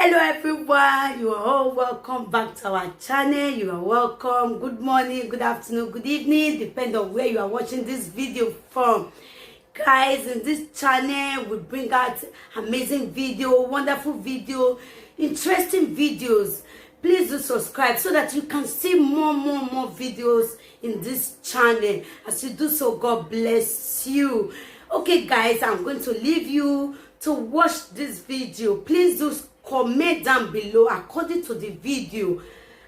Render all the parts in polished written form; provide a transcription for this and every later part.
Hello everyone, you are all welcome back to our channel. You are welcome. Good morning, good afternoon, good evening, depending on where you are watching this video from. Guys, in this channel we bring out amazing video, wonderful video, interesting videos. Please do subscribe so that you can see more videos in this channel. As you do so, God bless you. Okay guys, I'm going to leave you to watch this video. Please do comment down below according to the video.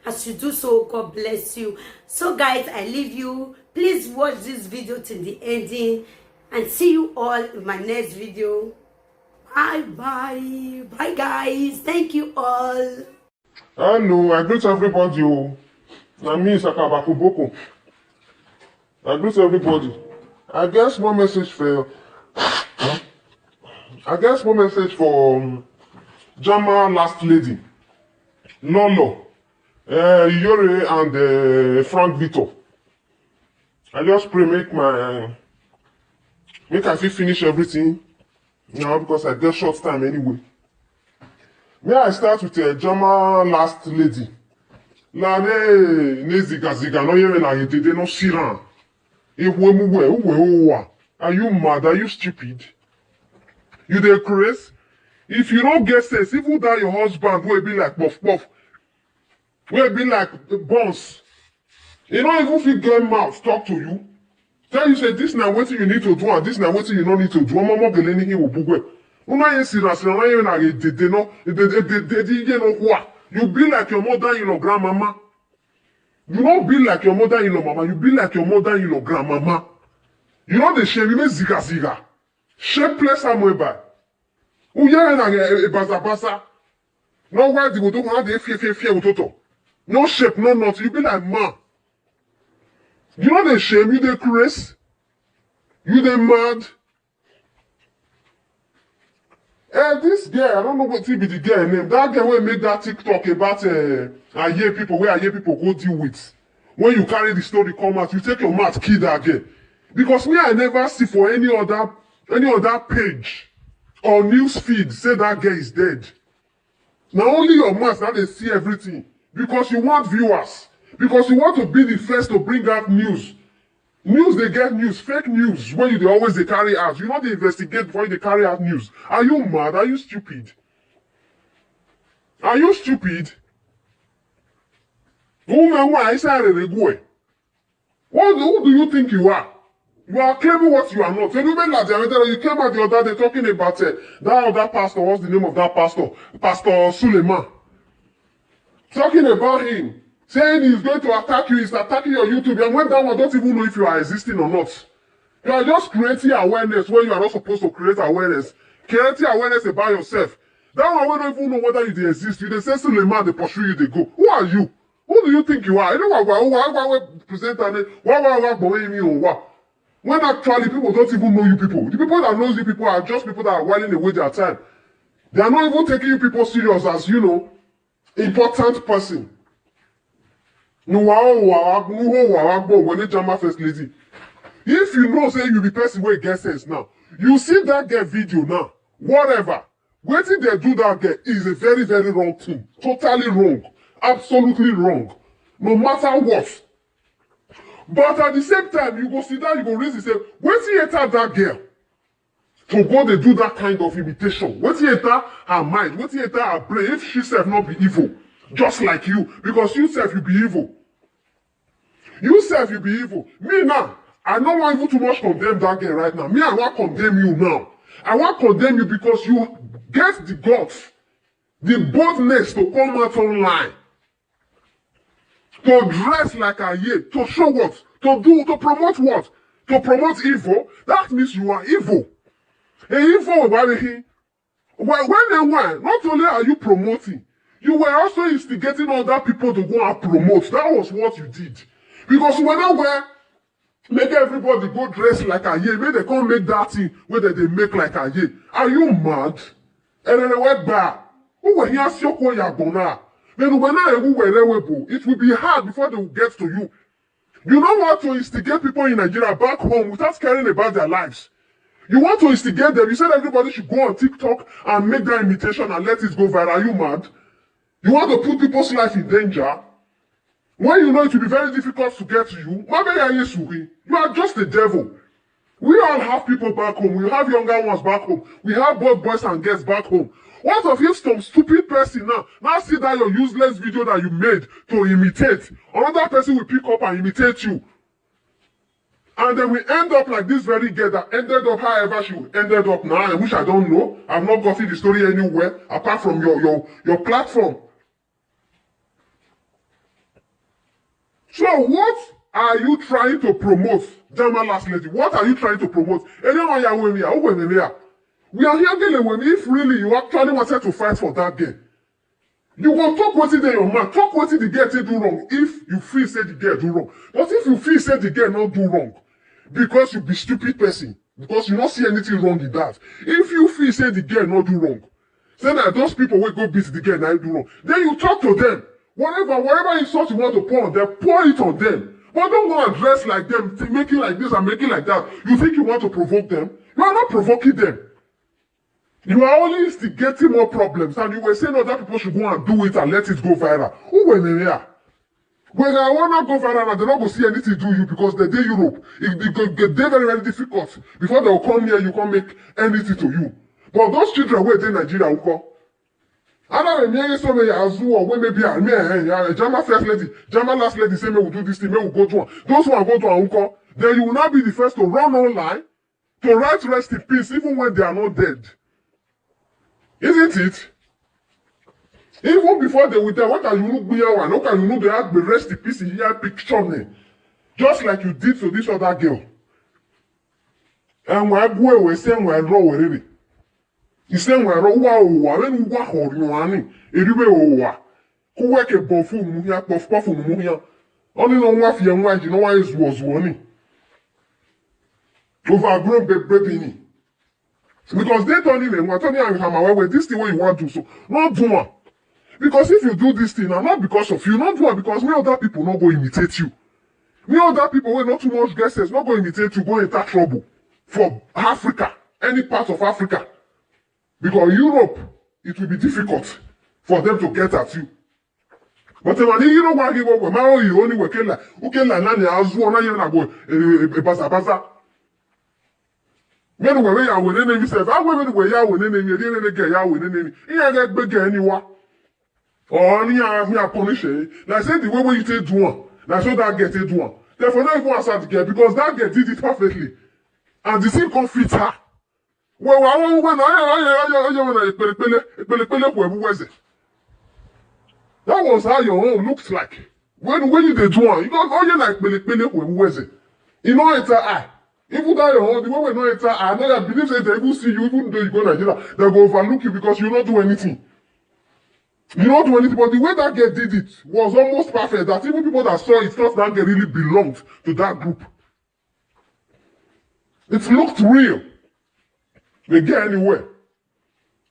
As you do so, God bless you. So guys, I leave you. Please watch this video till the ending and see you all in my next video. Bye guys, thank you all. Hello, I greet everybody. Na me Saka Boko. I greet everybody. I guess one message for Jama last lady, Lolo, Yore and Frank Vito. I just pray make I finish everything now because I get short time anyway. May I start with Jama last lady. La ne ziga no yere na yedede no shiran. Are you mad? Are you stupid? You dey craze? If you don't get sense, even that your husband will be like puff, will be like boss. You don't even fit get mouth talk to you. Tell you say this now what you need to do and this now what you don't need to do. Mama geleni hi obugwe. Una yen serious na yen na dede no, you be like your mother-in-law grandmama. You don't be like your mother-in-law mama, you be like your mother-in-law grandmama. You know the shame, you make ziga. Shapeless amweba. Uye na basa. No why the go have the fear utoto. No shape, no not. You be like man. You know the shame, you the craze. You the mad. This girl, I don't know what be the girl name. That girl will make that TikTok about I hear people go deal with. When you carry the story come out, you take your mouth, kill that girl. Because me, I never see for any other page or news feed say that girl is dead. Now only your mouth now they see everything. Because you want viewers. Because you want to be the first to bring out news. News, they get news, fake news, when they always they carry out. You know they investigate before they carry out news. Are you mad? Are you stupid? Are you stupid? Who do you think you are? You are claiming what you are not. You came out the other day talking about that other pastor. What's the name of that pastor? Pastor Suleiman. Talking about him. Saying he's going to attack you, he's attacking your YouTube. And when that one, don't even know if you are existing or not. You are just creating awareness when you are not supposed to create awareness. Creating awareness about yourself. That one, we don't even know whether you exist. You they say Suleiman, they pursue you, they go. Who are you? Who do you think you are? You know what present when actually people don't even know you people. The people that knows you people are just people that are whiling away their time. They are not even taking you people serious as, important person. When they Jama first lady. If you know, say you be person where get sense now. You see that girl video now. Whatever. Waiting they do that girl is a very wrong thing. Totally wrong. Absolutely wrong. No matter what. But at the same time, you go see that, you go reason say, waiting enter that girl to go they do that kind of imitation. Waiting enter her mind. Waiting enter her brain. If she self not be evil. Just like you. Because you self you be evil. You self you be evil. Me now, I don't want even too much condemn that girl right now. Me, I want condemn you now. I want condemn you because you get the guts, the boldness to come out online. To dress like a ye, to show what? To promote what? To promote evil. That means you are evil. And evil, when not only are you promoting, you were also instigating other people to go and promote. That was what you did. Because whenever make everybody go dress like a ye, make they come make that thing where they make like a ye. Are you mad? And then they went back. Who were here so called Yagona? Then when it will be hard before they will get to you. You know what to instigate people in Nigeria back home without caring about their lives. You want to instigate them. You said everybody should go on TikTok and make that imitation and let it go viral. Are you mad? You want to put people's life in danger? When you know it will be very difficult to get to you, you are just the devil. We all have people back home. We have younger ones back home. We have both boys and girls back home. What of you some stupid person now see that your useless video that you made to imitate, another person will pick up and imitate you. And then we end up like this very girl that ended up however she ended up now, which I don't know. I've not gotten the story anywhere apart from your platform. So what are you trying to promote, German last lady? What are you trying to promote? We are here dealing with if really you actually wanted to fight for that girl. You will talk what in your mouth, talk what the girl do wrong if you feel say the girl do wrong. But if you feel say the girl not do wrong, because you be stupid person, because you not see anything wrong in that. If you feel say the girl not do wrong, say that those people will go beat the girl and do wrong, then you talk to them. Whatever insult you want to pour on them, pour it on them. But don't go and dress like them, making like this and making like that. You think you want to provoke them? You are not provoking them. You are only instigating more problems, and you were saying other people should go and do it and let it go viral. Who went in here? When I want to go viral and they're not going to see anything do you because they day Europe. It get very, very difficult. Before they will come here, you can't make anything to you. But those children where they Nigeria will come. I don't know, so many as well, when maybe a German first lady, German last lady say, me will do this thing, me will go to one. Those who are going to Uncle, then you will not be the first to run online to write rest in peace, even when they are not dead. Isn't it? Even before they will tell, what are you look here one? How can you know they have the rest in peace in here picture? Just like you did to this other girl. And when I go away, saying when I draw already. He said, well, when you walk on your money, it will be who work a buffoon, puff puff, only no one for your wife, you know why it was warning. Overgrown baby. Because they don't even want to know this the way you want to, so not do one. Because if you do this thing, and not because of you, not do one because many other people not go imitate you. Many other people with not too much guesses, not go imitate you, go into trouble for Africa, any part of Africa. Because Europe, it will be difficult for them to get at you. But when you don't want to give up, you only work like, okay, like, you go, baza. When we are winning enemy self, I will be ya winning enemy, you didn't get ya winning enemy. You get big anyone. Or you are punishing. Like say the way you take one, that's so that get it one. Therefore, not even answer the girl because that girl did it perfectly. And the thing can fit her. Well, that was how your own looks like. When you did one, you got all you like when was it? You know it's eye. Even that your own, the way we know it's eye, I know that believe that they will see you even though you go to Nigeria, they go overlook you because you don't do anything. You don't do anything, but the way that girl did it was almost perfect. That even people that saw it thought that girl really belonged to that group. It looked real. They get anywhere.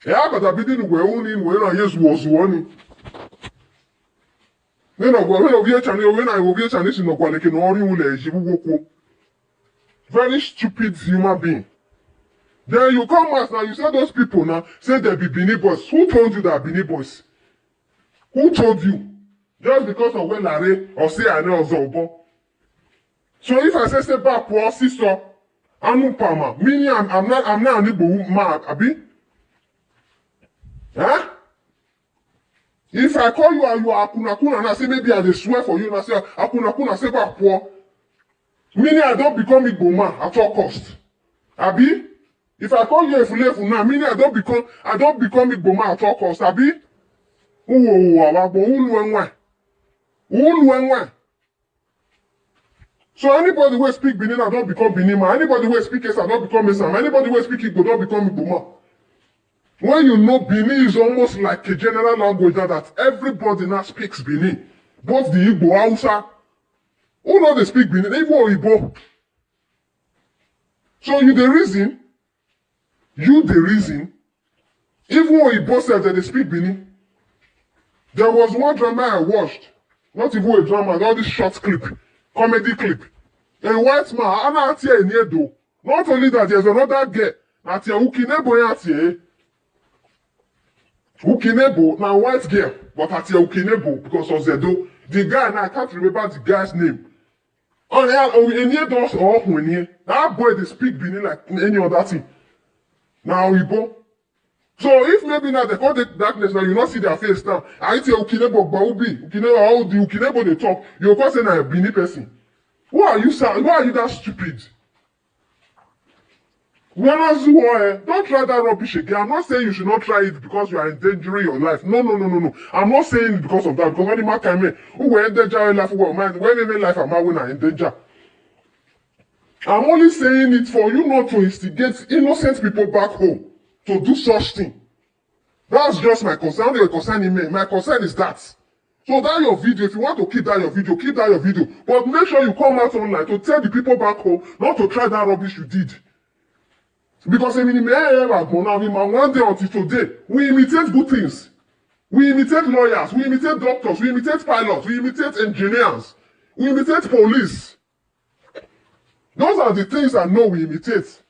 Yeah, but I didn't wear only when I just was one. When I go here, channel, when I go here, channel, no quality, no only very stupid human being. Then you come out now, you say those people now, say they be Benin boys. Who told you that Benin boys? Who told you? Just because of when Larry or say I know Zobo. So if I say back, poor sister, I'm Pama. Meaning I'm not an Igbo man, Abi. Huh? If I call you and you are Akuna and I say maybe I just swear for you and I say Akuna say back poor. Meaning I don't become Igbo man at all cost. Abi? If I call you a Fulefu now, meaning I don't become Igbo man at all cost. Abi? So anybody who speak Benin I don't become Benin man. Anybody who speak Esa don't become Esa man. Anybody who speak Igbo don't become Igbo man. When you know Benin is almost like a general language that everybody now speaks Benin. Both the Igbo, Hausa. Who know they speak Benin? Even Igbo. So you the reason. Even Igbo said that they speak Benin. There was one drama I watched. Not even a drama, all this short clip. Comedy clip. A white man, I'm not here in Edo. Not only that, there's another girl. At your Ukinebo at Ukinebo, now white girl, but at your Ukinebo, because of Zedo. The guy, now I can't remember the guy's name. Oh, yeah, any doors or when here. That boy, they speak Benin like any other thing. Now we go. So if maybe now they call the darkness, now you not see their face now. I tell Ukinebo, Baubi, Ukinebo, how the Ukinebo they talk, you're causing a Benin person. Why are you that stupid? Don't try that rubbish again. I'm not saying you should not try it because you are endangering your life. No. I'm not saying it because of that. Because when the man came in, who will endanger your life, who will mind, when in life am I when I endanger? I'm only saying it for you not to instigate innocent people back home to do such thing. That's just my concern. Your concern in me. My concern is that. So that your video, if you want to keep that your video, keep that your video. But make sure you come out online to tell the people back home not to try that rubbish you did. Because I mean, one day until today, we imitate good things. We imitate lawyers, we imitate doctors, we imitate pilots, we imitate engineers, we imitate police. Those are the things I know we imitate.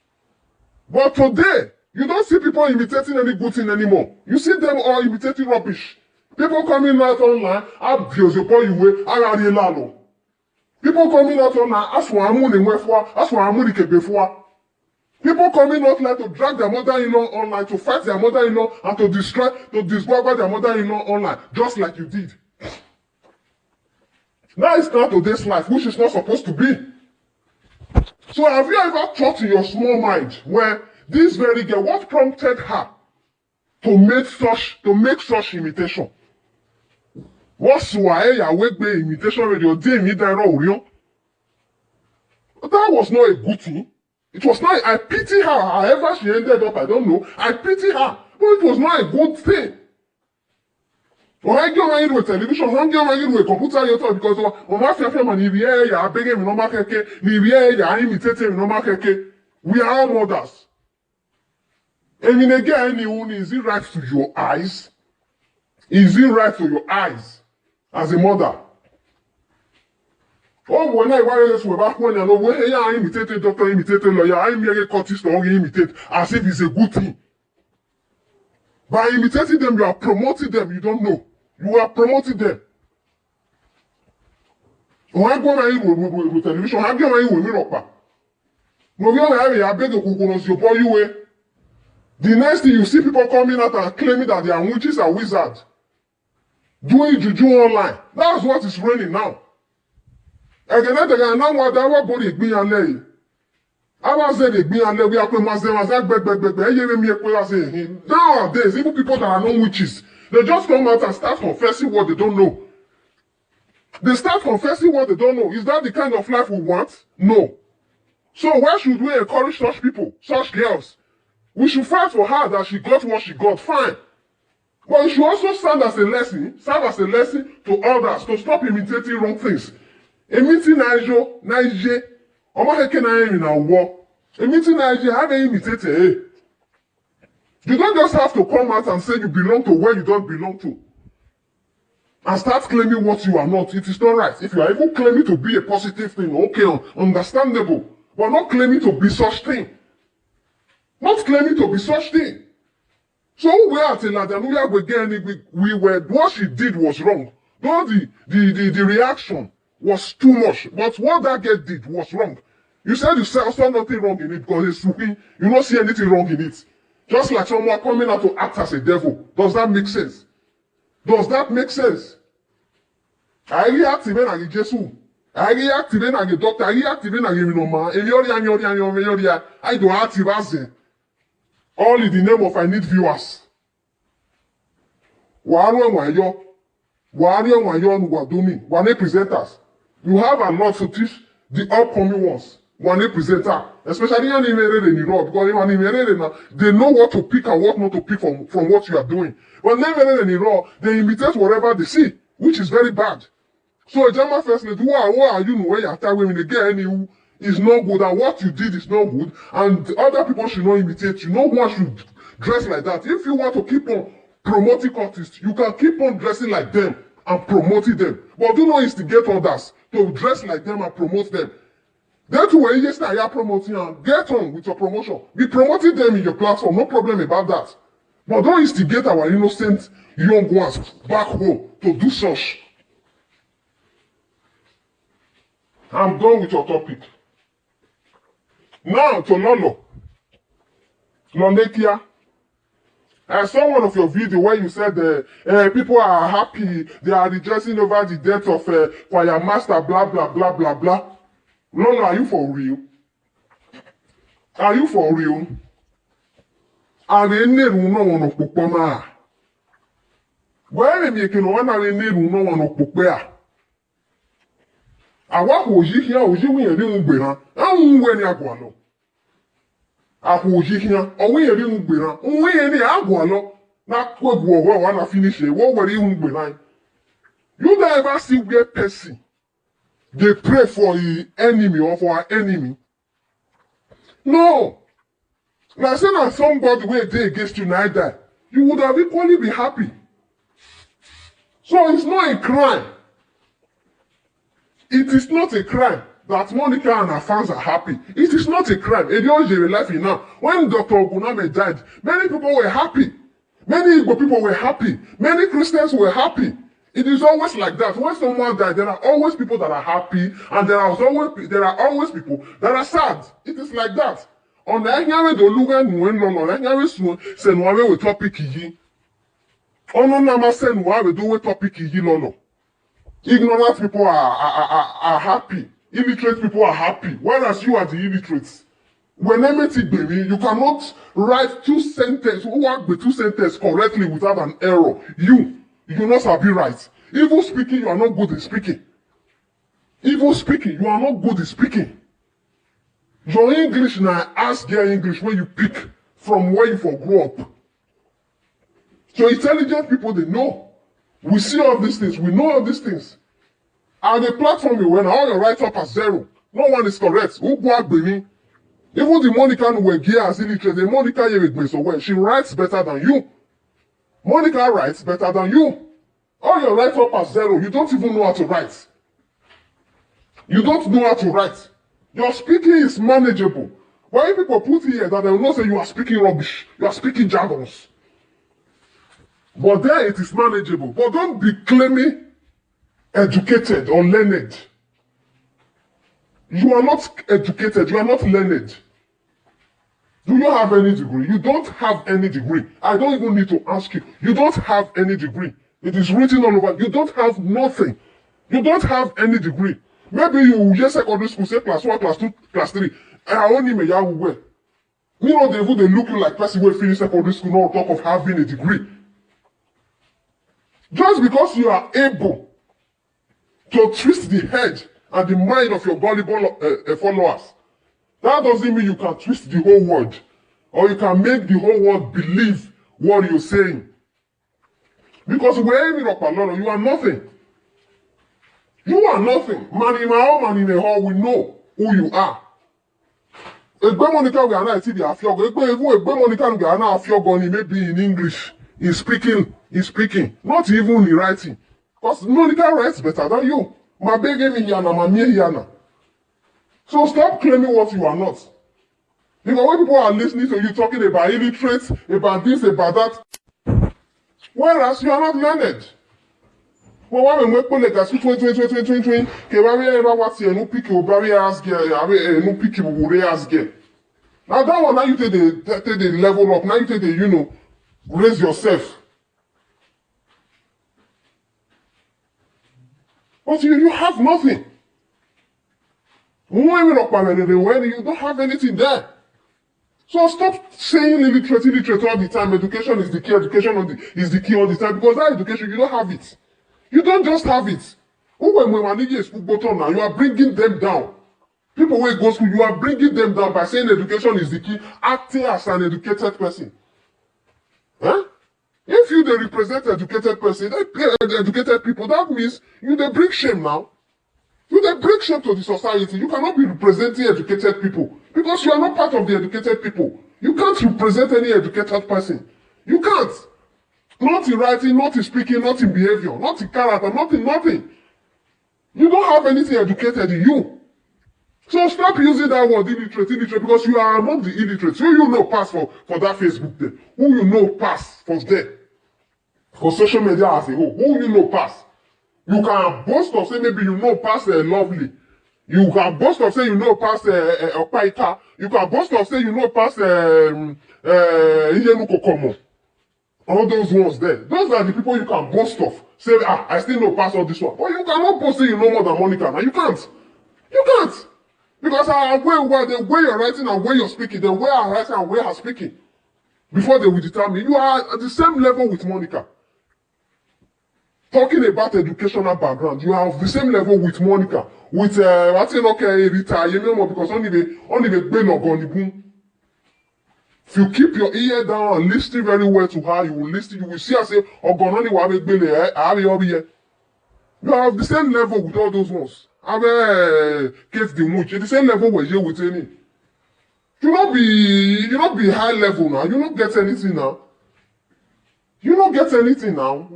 But today, you don't see people imitating any good thing anymore. You see them all imitating rubbish. People coming out online, people coming out online, people coming out like to drag their mother-in-law online, to fight their mother-in-law, and to destroy, to discover their mother-in-law online, just like you did. That is not today's life, which is not supposed to be. So have you ever thought in your small mind where this very girl, what prompted her to make such imitation? What's why Yahweh imitation radio that was not a good thing. It was not, I pity her, however she ended up, I don't know. I pity her, but it was not a good thing. Or I get married with television, I get married with computer, because my friend and I begging me no market, I imitating me no market. We are all mothers. I mean, again, is it right to your eyes? Is it right to your eyes as a mother? Oh, when I was back when I know where I imitated doctor, imitated lawyer, I merely courtist or imitate as if it's a good thing. By imitating them, you are promoting them, you don't know. You are promoting them. When I go with television, I get my with mirror. The next thing you see people coming out and claiming that they are witches and wizards. Doing juju online. That's what is raining now. Nowadays, even people that are not witches, they just come out and start confessing what they don't know. They start confessing what they don't know. Is that the kind of life we want? No. So why should we encourage such people, such girls? We should fight for her that she got what she got, fine. But it should also serve as a lesson to others to stop imitating wrong things. Imitate Niger, how they imitate it? You don't just have to come out and say you belong to where you don't belong to. And start claiming what you are not. It is not right. If you are even claiming to be a positive thing, okay, understandable. But not claiming to be such thing. Not claiming to be such thing. So we are telling that we were what she did was wrong. Though the reaction was too much. But what that girl did was wrong. You said you saw nothing wrong in it because it's stupid. You don't see anything wrong in it. Just like someone coming out to act as a devil. Does that make sense? Does that make sense? I react even as Jesus. I react even as a doctor. I react even as a minoma. I do active as a. All in the name of I need viewers. Wario presenters. You have a lot to teach the upcoming ones. One presenter, especially because they know what to pick and what not to pick from what you are doing. But they imitate whatever they see, which is very bad. So a German first lady, who are you know where you are women again is not good, and what you did is not good, and other people should not imitate you. No one should dress like that. If you want to keep on promoting artists, you can keep on dressing like them and promoting them. But do not instigate others to dress like them and promote them. They too were just here promoting and get on with your promotion. Be promoting them in your platform, no problem about that. But don't instigate our innocent young ones back home to do such. I'm done with your topic. Now to Lolo. Lonekia. I saw one of your video where you said people are happy, they are rejoicing over the death of choir master, blah, blah, blah, blah, blah. Lolo, are you for real? Are you for real? Are you for real? Where am I going to àwa kò yí hia òyí wíyàn rí ń gbèrán àwọn ń wẹ ní àgọ́ àlọ́ àpò òyí hia ọ̀wíyàn rí ń gbèrán ń wíyàn ní àgọ́ àlọ́ náà kó egbò ọ̀wọ́ wa náà finish wọ́n wẹ̀rí ń gbèrán. You don't ever see where person dey pray for his enemy or for her enemy. No. Na say na somebody wey dey against you na die, you would have equally been happy. So it's not a crime. It is not a crime that Monica and her fans are happy. It is not a crime. Ediojere life now. When Dr. Oguname died, many people were happy. Many Igbo people were happy. Many Christians were happy. It is always like that. When someone dies, there are always people that are happy, and there are always people that are sad. It is like that. On the Enyawe Doluga Nuenlolo, Enyawe Senuawe with topic yi. Ono Nama Senuawe do with topic yi lolo. Ignorant people are happy. Illiterate people are happy. Whereas you are the illiterates. When you cannot write two sentences correctly without an error. You do not have it right. Evil speaking, you are not good in speaking. Evil speaking, you are not good in speaking. Your English now ask their English when you pick from where you for grow up. So intelligent people, they know. We see all these things. We know all these things. And the platform you went, all your write-up are zero. No one is correct. Even the Monica who were gear as illiterate, the Monica here with me so well. She writes better than you. Monica writes better than you. All your write-up are zero. You don't even know how to write. You don't know how to write. Your speaking is manageable. Why people put here that they will not say you are speaking rubbish. You are speaking jargons. But there it is manageable. But don't be claiming educated or learned. You are not educated. You are not learned. Do you have any degree? You don't have any degree. I don't even need to ask you. You don't have any degree. It is written all over. You don't have nothing. You don't have any degree. Maybe you just secondary school, say class 1, class 2, class 3. I only may you well. You know, they look you like person who finish secondary school, no talk of having a degree. Just because you are able to twist the head and the mind of your gullible followers, that doesn't mean you can twist the whole world, or you can make the whole world believe what you're saying. Because we're aiming up a lot, you are nothing. You are nothing. Man in my home, man in a hall, we know who you are. Egbe Monica we are not the Afiogo. Egbe Monica we are not Afiogo, maybe in English, in speaking, not even in writing. Because Monica writes better than you. My baby me yana, my me yana. So stop claiming what you are not. Because when people are listening to you talking about illiterates, about this, about that, whereas you are not learned. Well, why when we put like a switch 20, Kebari ever what's here, no pick your barrier as girl, no pick your warrior as girl. Now that one, now you take the level up, now you take the, raise yourself. But you have nothing. When you don't have anything there. So stop saying illiterate all the time. Education is the key, is the key all the time. Because that education, you don't have it. You don't just have it. You are bringing them down. People who go to school, you are bringing them down by saying education is the key, acting as an educated person. Huh? If you the represent educated person, educated people, that means you they bring shame now. You they bring shame to the society. You cannot be representing educated people because you are not part of the educated people. You can't represent any educated person. You can't. Not in writing, not in speaking, not in behavior, not in character, not in nothing. You don't have anything educated in you. So stop using that word illiterate, because you are among the illiterates. Who you know pass for that Facebook there? Who you know pass for there? For social media as a whole, who you know pass? You can boast of say maybe you know pass Lovely. You can boast of say you know pass Opaika. You can boast of say you know pass Iyenu Kokomo. All those ones there. Those are the people you can boast of. Say, I still know pass all this one. But you cannot boast say you know more than Monica. Now you can't. You can't. Because the way you're writing and where you're speaking, the way I'm writing and where I'm speaking, before they will determine, you are at the same level with Monica. Talking about educational background, you are of the same level with Monica. With I think okay, Rita, you know, because only the brain of boom. If you keep your ear down and listen very well to her, you will listen. You will see her say, "Ogononi wa me gbele, you are of the same level with all those ones. Get the much. The same level where you with any. You not be high level now. You not get anything now. You don't get anything now.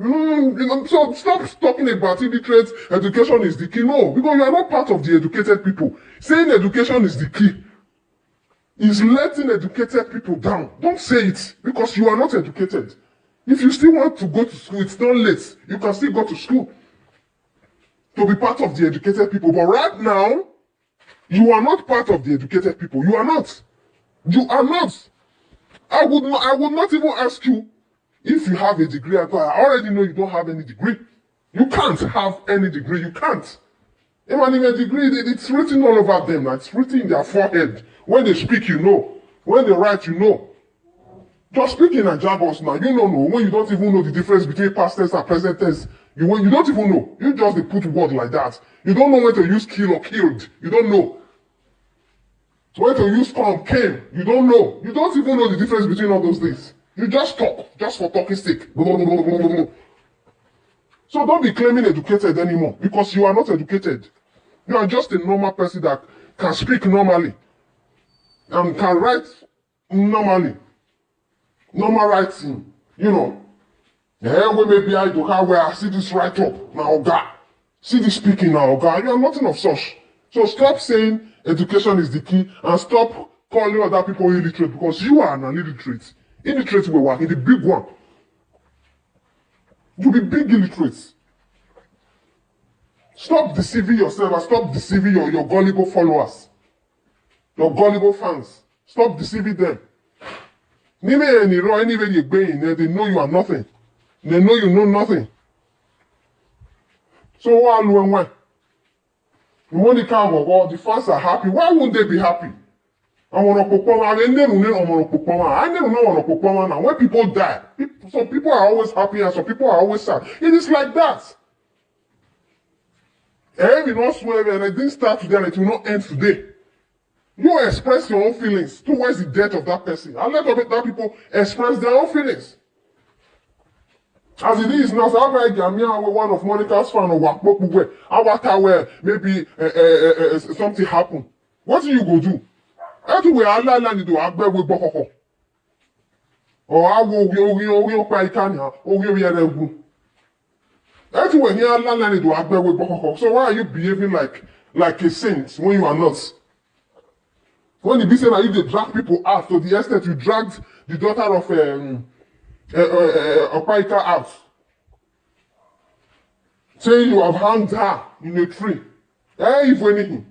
So stop talking about illiterate education is the key. No, because you are not part of the educated people. Saying education is the key is letting educated people down. Don't say it because you are not educated. If you still want to go to school, it's not late. You can still go to school to be part of the educated people. But right now, you are not part of the educated people. You are not. You are not. I would not even ask you if you have a degree. I already know you don't have any degree. You can't have any degree. You can't. Even a degree, it's written all over them. It's written in their forehead. When they speak, you know. When they write, you know. Just speaking in jargons now, you don't know. When you don't even know the difference between past tense and present tense, you don't even know. You just put word like that. You don't know when to use kill or killed. You don't know. When to use come, came. You don't know. You don't even know the difference between all those things. You just talk, just for talking sake. So don't be claiming educated anymore, because you are not educated. You are just a normal person that can speak normally and can write normally. Normal writing, you know. We may be I do how where I see this write up now, God. See this speaking now, God. You are nothing of such. So stop saying education is the key and stop calling other people illiterate, because you are an illiterate. Illiterate will work in the big one. You'll be big illiterates. Stop deceiving yourself and stop deceiving your gullible followers. Your gullible fans. Stop deceiving them. They know you are nothing. They know you know nothing. So when Monica or the fans are happy, why won't they be happy? I never know now. When people die, some people are always happy and some people are always sad. It is like that. And it will not swear and it didn't start today and it will not end today. You express your own feelings towards the death of that person. And let that people express their own feelings. As it is now, so one of Monica's fans where maybe something happened. What do you go do? Everywhere Allah land do agbe we bokoko. Or awo we pa ikanya, o we eregun. Everywhere here Allah land do agbe we bokoko. So why are you behaving like a saint when you are not? When the business you they drag people out to the extent you dragged the daughter of Opaika out, saying you have hanged her in a tree. If anything.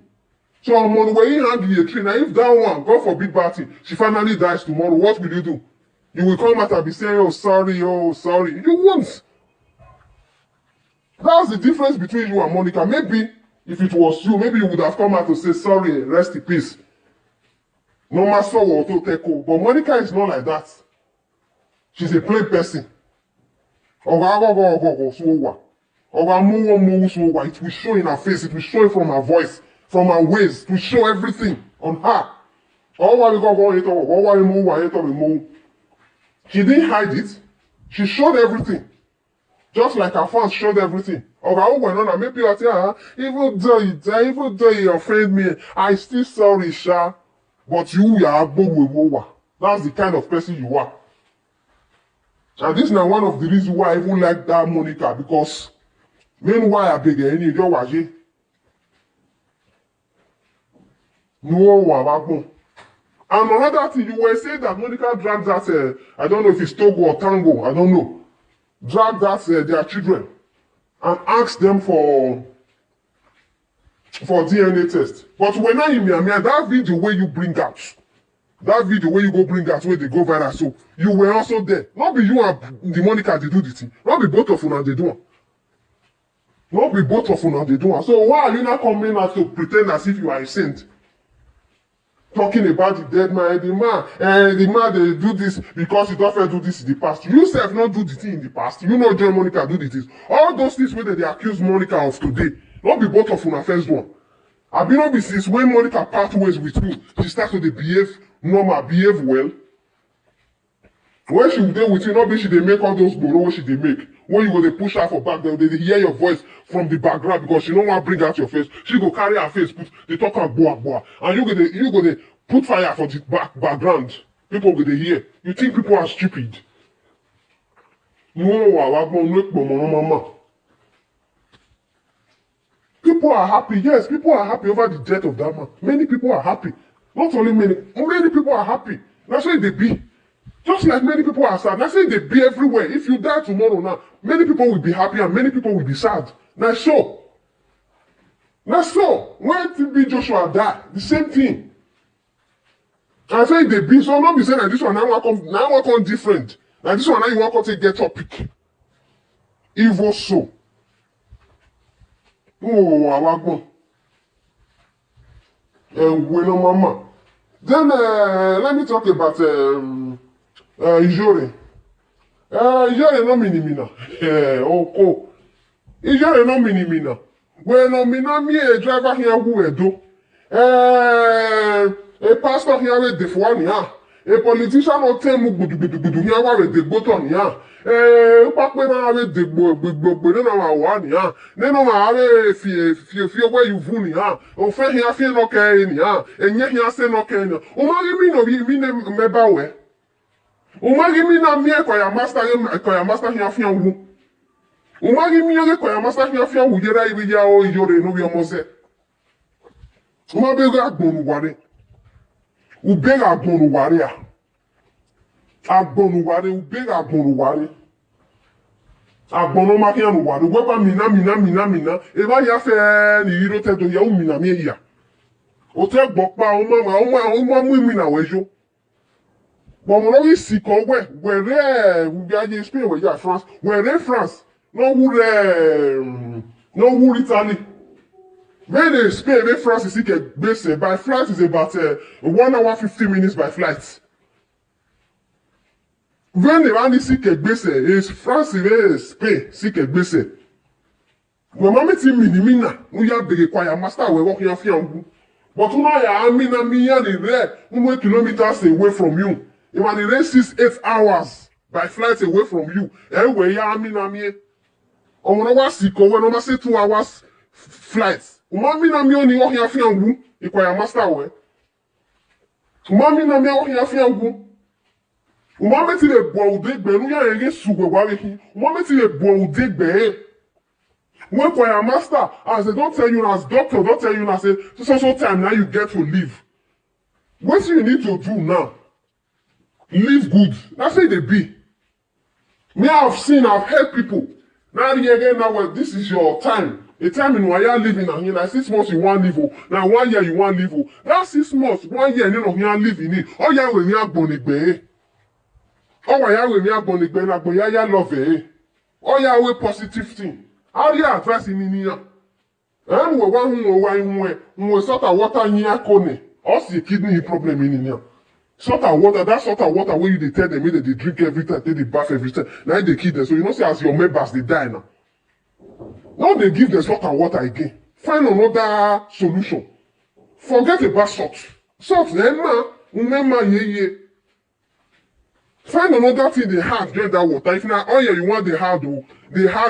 So on when you hang the tree, now if that one, God forbid party, she finally dies tomorrow, what will you do? You will come out and be saying, oh sorry. You won't. That's the difference between you and Monica. Maybe if it was you, maybe you would have come out to say sorry, rest in peace. No matter what to take over. But Monica is not like that. She's a plain person. It will show in her face, it will show from her voice, from her ways, to show everything on her. She didn't hide it. She showed everything. Just like her fans showed everything. Maybe I say, even though you offended me, I still sorry, Sha. But you are Bobo. That's the kind of person you are. And this is now one of the reasons why I even like that Monica, because meanwhile I beg any your waji. No wabakbo. And another thing, you were saying that Monica dragged that, I don't know if it's Togo or Tango, I don't know. Dragged that their children and asked them for DNA test. But when I in Miami, that video where you bring out, that video where you go bring out where they go viral, so you were also there. Not be you and the Monica they do the thing. Not be both of you and they do it. Not be both of you and they do it. So why are you not coming out to pretend as if you are a saint? Talking about the dead man, the man they do this because he don't do this in the past. You self not do the thing in the past. You know John Monica do the things. All those things where they accuse Monica of today. Not be both of you na first one. I be not be since when Monica part ways with you, she start to behave normal, behave well. When she dey with you, not be she dey make all those borrow what she dey make. When you go they push her for back, they hear your voice from the background because she don't want to bring out your face. She go carry her face, put they talk her boa. And you go they put fire for the background. People go they hear. You think people are stupid? No, people are happy. Yes, people are happy over the death of that man. Many people are happy. Not only many people are happy. That's why they be. Just like many people are sad. That's why they be everywhere. If you die tomorrow now, many people will be happy and many people will be sad. That's so. That's so. When TB Joshua died, the same thing. I say they be. So not be saying that this one now come different. Like this one now you want to get topic. Evil so. Oh, awagbo. Bueno mama. Then let me talk about Ijore. Ijore no minimina. Oko. Ijore no minimina. Bueno mina mi a driver here who edo. A pastor here with the phone ya. A politician or ten mugudu here with the button ya. Pakpe na with the gbogbo na wa ni ya. Neno ma ave fi where you vuni ya. O fe here fi no ke ni ya. Enye here say no ke ni. O ma mi no bi mi ne meba we. Umagi mi na mi kwa ya master here fi anwu. Umagi mi ye kwa ya master here fi anwu jera ibi ya o Ijore no bi omoze. Umabe ga agbonu ware. Ube ga agbonu ware ya. Agbonu ware ube ga agbonu ware. Agbono ma ki anu ware. Weba mina. Eba ya fe ni yiro te do ya u mina mi ya. O te gbokpa o ma mu mi na wejo. But when we see where we are Spain, we are France, where France, no Italy. When they Spain, when France is base by flight is about 1 hour 50 minutes by flight. When they only see base is France is Spain see base. When mama ti minimina, we are big choir master we walking off here. But now ya amina miya ni there, 1 kilometers away from you. If I race 6-8 hours by flight away from you, anyway, ya amina me. Or when I was sick, or when I say 2 hours flights. Umamina me only walking a fiangu, equal master way. Umamina me walking a fiangu. Umameti le bois de benuya and get sugar waving. Umameti le bois de be. When for master, as they don't tell you as doctor, don't tell you as so time now you get to leave. What you need to do now? Live good. That's how they be. Me, I've heard people. Now again, now this is your time. A time in where you're living and like 6 months you want live. Now 1 year you want live. That 6 months, 1 year you know you live in it. Oh yeah, we are born again. Oh yeah, we are born again. Like we are love it. Oh yeah, we positive thing. How do you address in here? And we want who sort of water in your corner. Also kidney problem in here. Salt and water, that salt and water where you they tell them that they drink every time, they bath every time. Now they kill them. So you know, say as your members they die now. Now they give them salt and water again. Find another solution. Forget about salt. Salt, remember, ye. Find another thing they have, drink that water. If now oil you want they have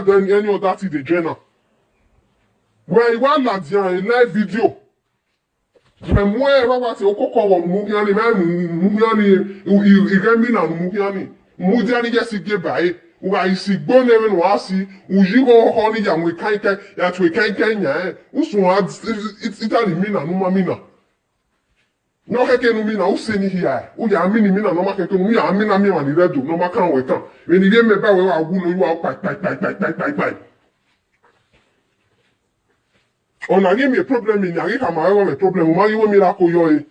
any other thing they drink now. Where you want that a live video. Mwe wawati okoko wa muhiani muhiani igemi na muhiani muhiani jesi gebae uga isi gbone wen wasi ujigo honi ya mwe kankai ya twe kankai nya usu wa itali mina numa mina No keke no mi na useni here. U ya amini mi na no ma keke no ya amina mi wani redo no ma kan we kan. When you me ba we wa wu no you wa pai. Ona give me a problem in ya ka ma we me problem ma you mi la ko yo e.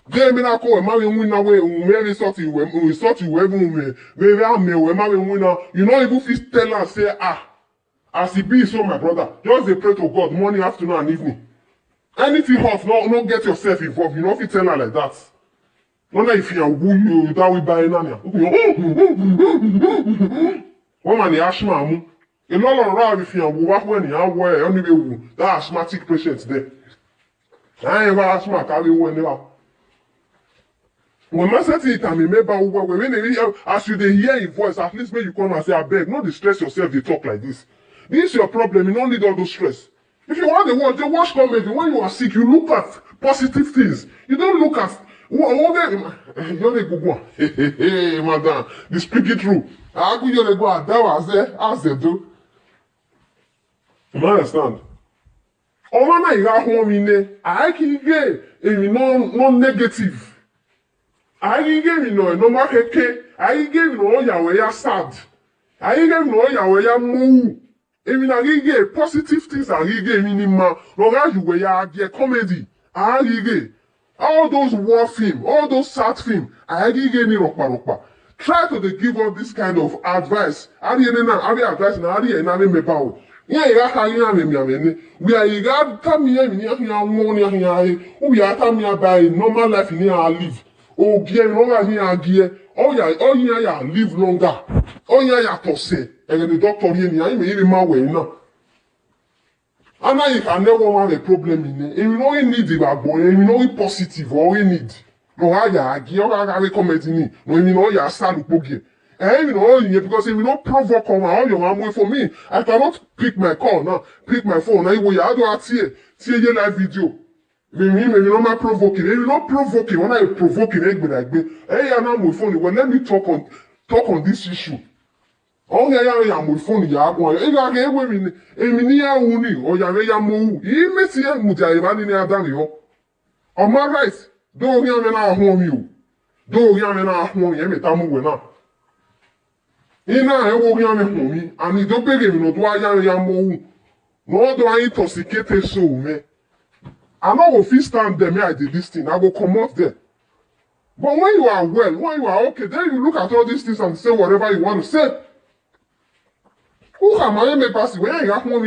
De mi na ko we ma we win na we me sort you we sort you even we am me we ma we win na. You know even fit tell am say as it be so my brother, just dey pray to God morning, afternoon and evening. Anything hot, no get yourself involved. You know if you tell her like that. Not like if you woo you that we buy nanya. One man the asthma. A lot of around if you walk when you are where only be that asthmatic patients there. I ever asthma carry one never. When I say it, I mean maybe when as you dey hear your voice, at least make you come and say, I beg, no distress yourself, they talk like this. This is your problem, you don't need all those stress. If you want the watch comedy, when you are sick, you look at positive things. You don't look at you're Google. Hey, madam, you speak it through. I go you go at that as they do. You understand? Oh man, you got home in I can get no negative. I can get no market. I get no ya sad. I get no ya move. Even I get positive things I get minimum. No you were ya comedy. I get all those war film, all those sad film. I get ni ropa. Try to give up this kind of advice. Advice na me power. Yeah, you got me. We are you got tell me we are tell me about normal life in here live. Oh, bien longer here. Oh yeah, live longer. Oh yeah, to say. And the doctor here, even my way now. And now you can never have a problem in it. You know you need the boy, you know you positive or you need. No, I recommend me. No, you know you start to and you know because if you don't provoke on all your mom wait for me, I cannot pick my call now, pick my phone. Now you have to see your live video. Maybe you not provoking. If you not provoking, when I provoking, hey, I'm on my phone. Well, let me talk on this issue. Oh yeah, I'm with phone. Yeah, I'm going. Women, Eminia Uni, or Yamu. You may see a Mujayvan in Adamio. On my right, do young and I home you. Do young and I home you, Metamu wena. Ina ewo young and home, and you don't beg him, no, do I young Yamu. No, do I intoxicate a soul, me. I know if you stand there, I did this thing, I will come out there. But when you are well, when you are okay, then you look at all these things and say whatever you want to say. Who can I make pass when you have one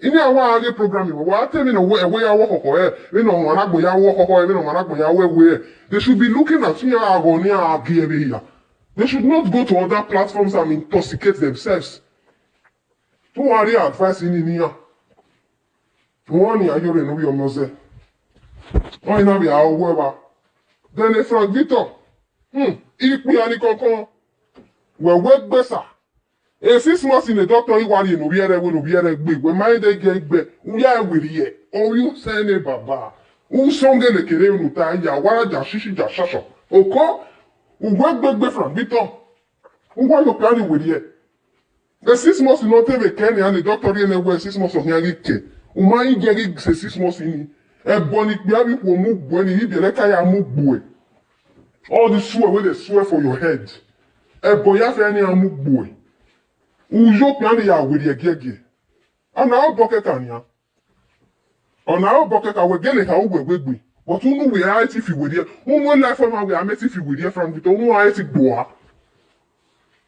in our programming? What tell me the way I walk or we know when I go ya walk or even when I go ya where they should be looking at me agonia here. They should not go to other platforms and intoxicate themselves. Don't worry, advice in here. One year you're in your nose. Why not be our weather? Then a Frank Victor. If we are the concon, we're work better. A 6 months in the doctor, you want to be a big. When my day get back, we are with ye. Oh, you send a baba. Who song the Kere Nutaya, Waraja Shishi Shasha. Oko, who work back from Victor. Who want to plan with ye? The 6 months not have a Kenny and the doctor in the way 6 months of Yagike. Umai Gary 6 months in. A bonnet baby will move when he be like I move boy. All the swear where they swear for your head. A boy have any move boy. Ujo plan ya with your gege. On our bucket on ya. On our bucket, I will get a how we. But who know we are if you with you? Who will life from how we are met if you with you from the who are it boa?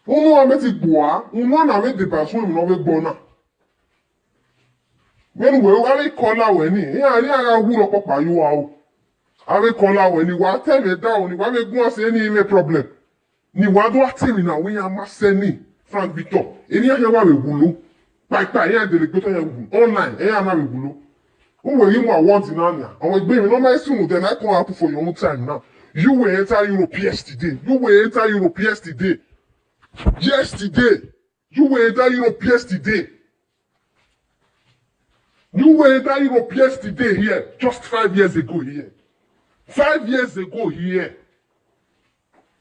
Who know I met it boa? Who know I met the person of a bona? When we are call when he, I will up by you out. I will call when you are tell me down, you want to go and say any problem. Ni wado atemi na we am seni Frank Victor. Eni ya wa we gulu. Pa ya delegate ya gulu. Online, e ya na we gulu. Who will you want in Anya? And we bring no my soon, then I come out for your own time now. You will enter Europe yesterday. You will enter Europe yesterday. Yesterday. You will enter Europe yesterday. You will enter Europe yesterday here. Just 5 years ago here. 5 years ago here.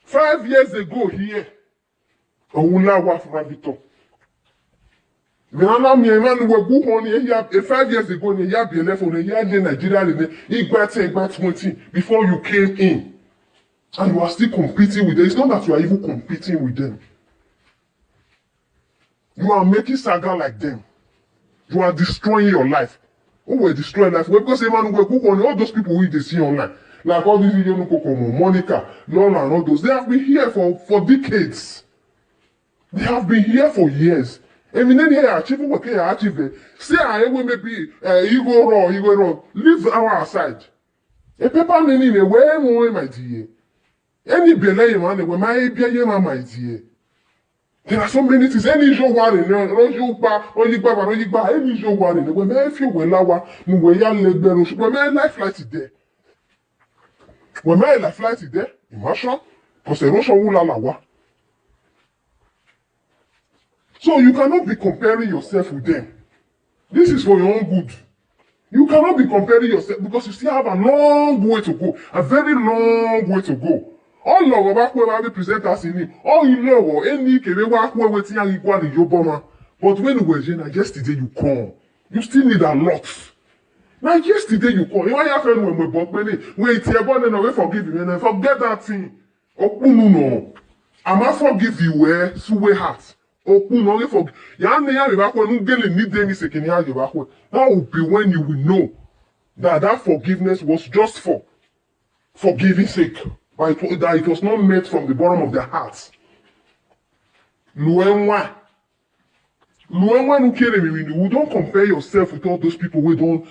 5 years ago here. Oula wa Frank Victor. Venana mi man we go on here 5 years ago ne here be left on here in Nigeria he got 10 got 20 before you came in. And you are still competing with them. It's not that you are even competing with them. You are making saga like them. You are destroying your life. Who will destroy life? Well, because man will go on all those people who they see online. Like all these videos come Monica, Lola and all those. They have been here for decades. They have been here for years. And when they are achieving what they are achieving, say I will maybe you go wrong. Leave our side. A paper many where more my dear. Any belay man, when my baby my dear. There are so many things. Any show worry, any show worry. When my feel well, our no way young labor, when my life flight today. When my life flight today, imagine, because a Russian will allow. So you cannot be comparing yourself with them. This is for your own good. You cannot be comparing yourself because you still have a long way to go. A very long way to go. All of our back presenters in it. All you know, any work waiting and equal the Yobama. But when you were yesterday you come. You still need a lot. Now yesterday you come. You want your friend when we bought money. Wait, you're born and away forgive you and forget that thing. Oh no. I'm not forgive you where sue heart. Oh no, forgive. That will be when you will know that forgiveness was just for forgiving sake. But that it was not made from the bottom of their hearts. Luenwa no care. We don't compare yourself with all those people who don't.